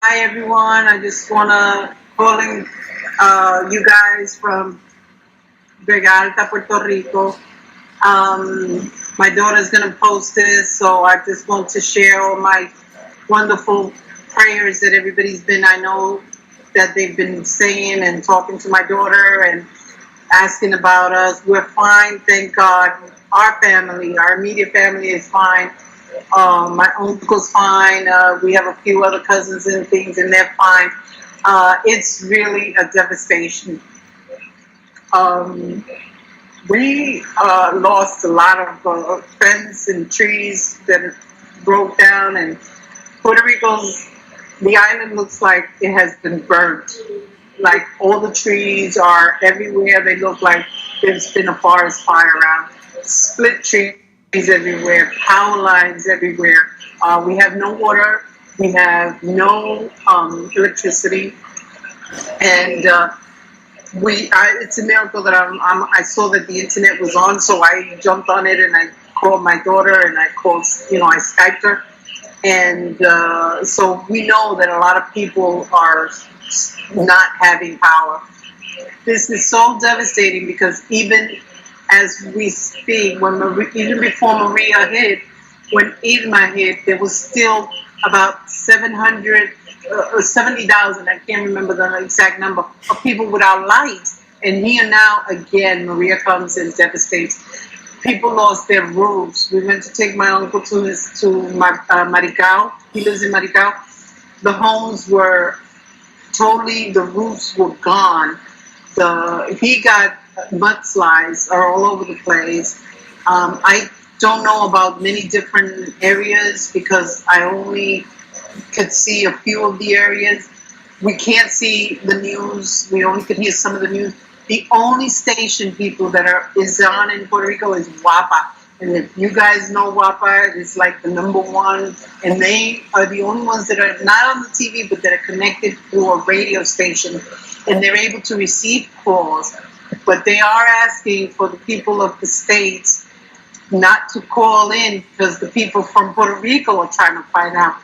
Hi everyone. I just wanna calling you guys from Vega Alta, Puerto Rico. My daughter's gonna post this, so I just want to share all my wonderful prayers that everybody's been. I know that they've been saying and talking to my daughter and asking about us. We're fine, thank God. Our family, our immediate family is fine. My uncle's fine. We have a few other cousins and things, and they're fine. It's really a devastation. Um, we lost a lot of fence and trees that broke down, and Puerto Rico's the island looks like it has been burnt. Like all the trees are everywhere. They look like there's been a forest fire around. Split trees everywhere, power lines everywhere. We have no water. We have no electricity, and it's a miracle that I saw that the internet was on, so I jumped on it and I called my daughter and I Skyped her, and so we know that a lot of people are not having power. This is so devastating because even as we speak, even before Maria hit, when Irma hit, there was still about 700 or 70,000, I can't remember the exact number, of people without lights. And here now, again, Maria comes and devastates. People lost their roofs. We went to take my uncle to Maricao. He lives in Maricao. The homes were totally, the roofs were gone. He got mudslides are all over the place. I don't know about many different areas because I only could see a few of the areas. We can't see the news. We only could hear some of the news. The only station people is on in Puerto Rico is WAPA. And if you guys know WAPA, it's like the number one. And they are the only ones that are not on the TV, but that are connected through a radio station. And they're able to receive calls. But they are asking for the people of the states not to call in because the people from Puerto Rico are trying to find out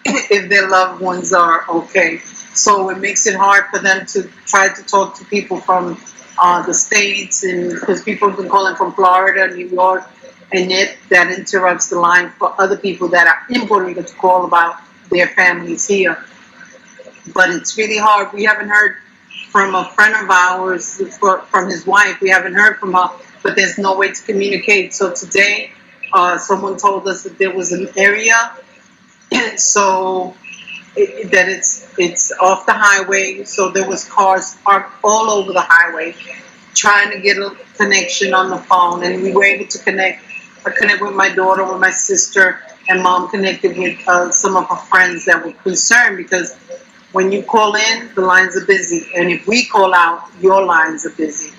if their loved ones are okay. So it makes it hard for them to try to talk to people from the states, and because people have been calling from Florida, New York, and that interrupts the line for other people that are in Puerto Rico to call about their families here. But it's really hard. We haven't heard from a friend of ours, from his wife. We haven't heard from her, but there's no way to communicate. So today, someone told us that there was an area, so that it's off the highway. So there was cars parked all over the highway, trying to get a connection on the phone, and we were able to connect. I connected with my daughter, with my sister, and mom connected with some of her friends that were concerned because when you call in, the lines are busy, and if we call out, your lines are busy.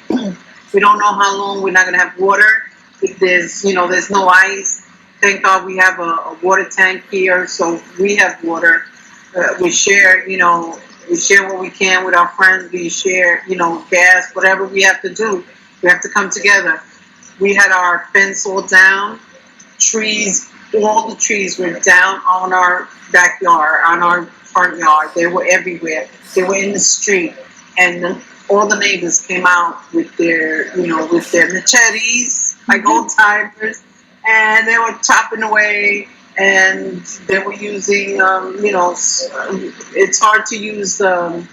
We don't know how long we're not going to have water. There's no ice. Thank God we have a water tank here, so we have water. We share what we can with our friends. We share, gas, whatever we have to do. We have to come together. We had our fence all down, trees, all the trees were down on our backyard, on our front yard. They were everywhere. They were in the street, and all the neighbors came out with their machetes, like old timers, and they were chopping away, and they were using, it's hard to use the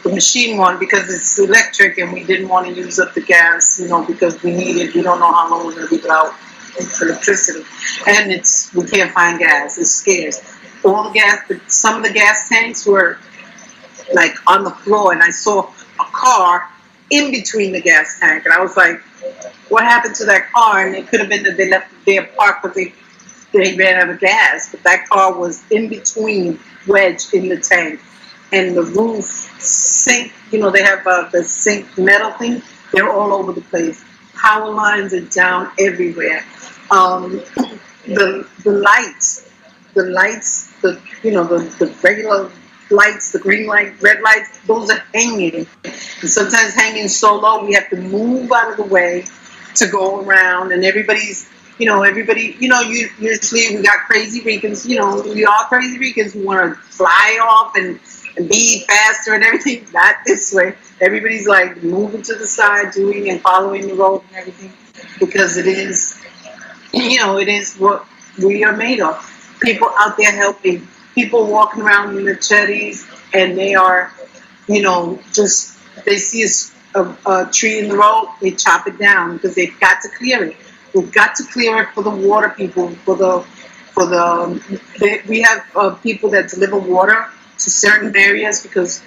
machine one because it's electric, and we didn't want to use up the gas, because we don't know how long we're going to be without electricity, and we can't find gas. It's scarce. All the gas, but some of the gas tanks were like on the floor, and I saw a car in between the gas tank, and I was like, what happened to that car? And it could have been that they left their park because they ran out of gas, but that car was in between, wedged in the tank, and the roof sink, they have the sink metal thing, they're all over the place. Power lines are down everywhere. The lights, the regular lights, the green light, red lights, those are hanging. And sometimes hanging so low, we have to move out of the way to go around, and everybody's everybody, usually we got crazy Ricans, we all crazy Ricans who want to fly off and be faster and everything. Not this way. Everybody's like moving to the side, doing and following the road and everything, because it is, it is what we are made of. People out there helping, people walking around in machetes, and they are, just, they see a tree in the road, they chop it down because they've got to clear it. We've got to clear it for the water people, we have people that deliver water to certain areas, because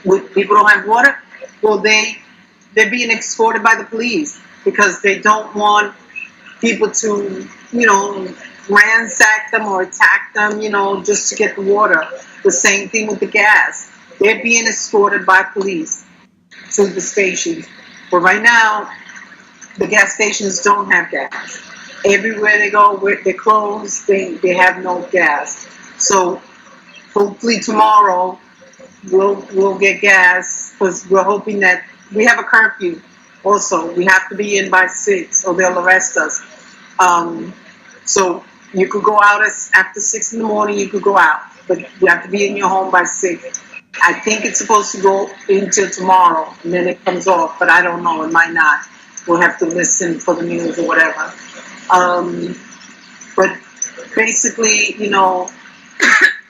people don't have water. Well, they're being escorted by the police because they don't want people to, ransack them or attack them, just to get the water. The same thing with the gas. They're being escorted by police to the stations. But right now, the gas stations don't have gas. Everywhere they go, they're closed, they have no gas. So hopefully tomorrow we'll get gas, because we're hoping that we have a curfew. Also, we have to be in by 6 or they'll arrest us. So you could go out after 6 in the morning. You could go out, but you have to be in your home by 6. I think it's supposed to go until tomorrow, and then it comes off. But I don't know. It might not. We'll have to listen for the news or whatever. But basically,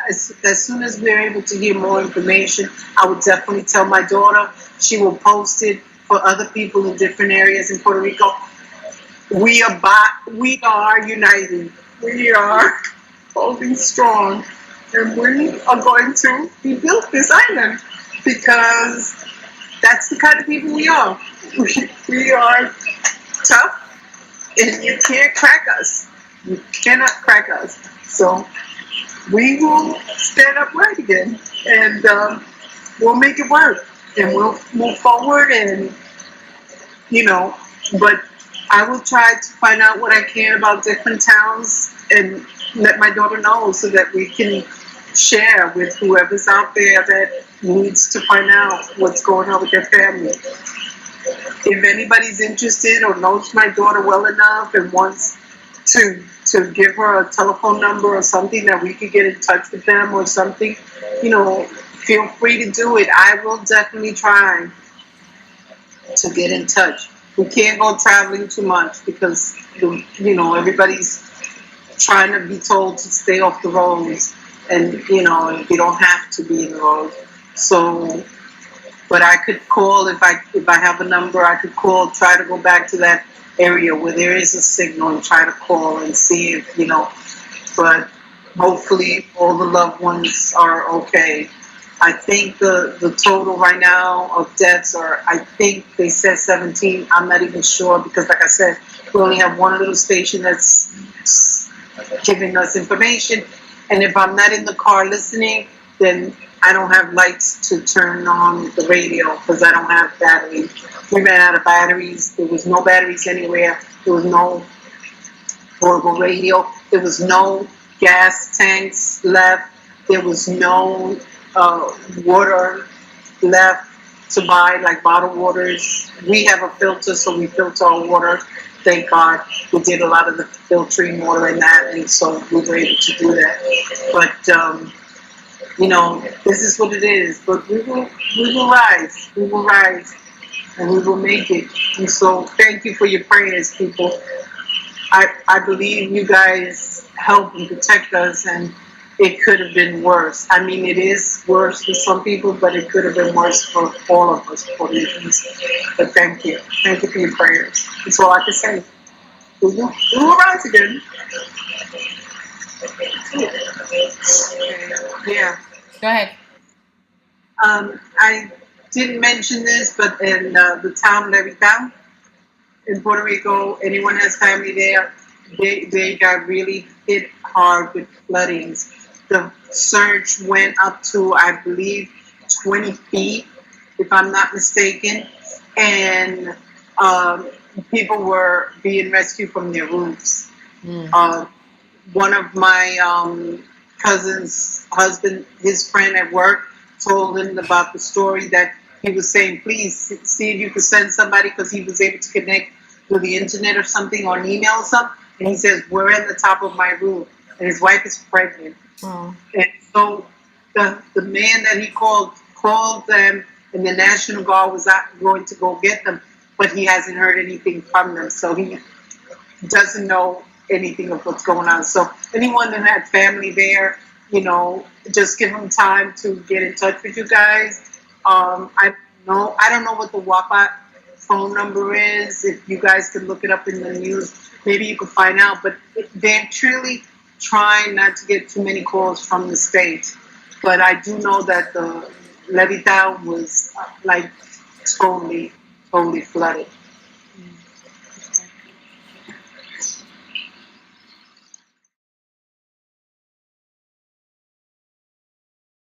as soon as we're able to hear more information, I would definitely tell my daughter. She will post it for other people in different areas in Puerto Rico. We are united. We are holding strong, and we are going to rebuild this island, because that's the kind of people we are. We are tough, and you can't crack us. You cannot crack us. So we will stand upright again, and we'll make it work, and we'll move forward, and but I will try to find out what I can about different towns and let my daughter know, so that we can share with whoever's out there that needs to find out what's going on with their family. If anybody's interested or knows my daughter well enough and wants to give her a telephone number or something that we could get in touch with them or something, feel free to do it. I will definitely try to get in touch. We can't go traveling too much because, everybody's trying to be told to stay off the roads, and, you don't have to be in the roads. So, but I could call if I have a number. I could call, try to go back to that area where there is a signal and try to call and see if, but hopefully all the loved ones are okay. I think the total right now of deaths are, I think they said 17. I'm not even sure, because like I said, we only have one little station that's giving us information. And if I'm not in the car listening, then I don't have lights to turn on the radio, because I don't have batteries. We ran out of batteries. There was no batteries anywhere. There was no portable radio. There was no gas tanks left. There was no water left to buy, like bottled waters. We have a filter, so we filter our water. Thank God we did a lot of the filtering water and that, and so we were able to do that. But this is what it is. But we will rise. We will rise, and we will make it. And so thank you for your prayers, people. I believe you guys help and protect us, and it could have been worse. I mean, it is worse for some people, but it could have been worse for all of us, Puerto Ricans. But thank you. Thank you for your prayers. That's all I can say. We will rise again. Yeah. Go ahead. I didn't mention this, but in the town Levittown in Puerto Rico, anyone has family there, they got really hit hard with floodings. The surge went up to, I believe, 20 feet, if I'm not mistaken, and people were being rescued from their roofs. One of my cousin's husband, his friend at work, told him about the story that he was saying, please see if you could send somebody, because he was able to connect through the internet or something, or an email or something, and he says, we're at the top of my roof, and his wife is pregnant. Oh. And so the man that he called them, and the National Guard was out going to go get them, but he hasn't heard anything from them, so he doesn't know anything of what's going on. So anyone that had family there, just give them time to get in touch with you guys. I don't know what the WAPA phone number is. If you guys can look it up in the news, maybe you can find out. But they're truly trying not to get too many calls from the state. But I do know that the Levittown was like totally flooded.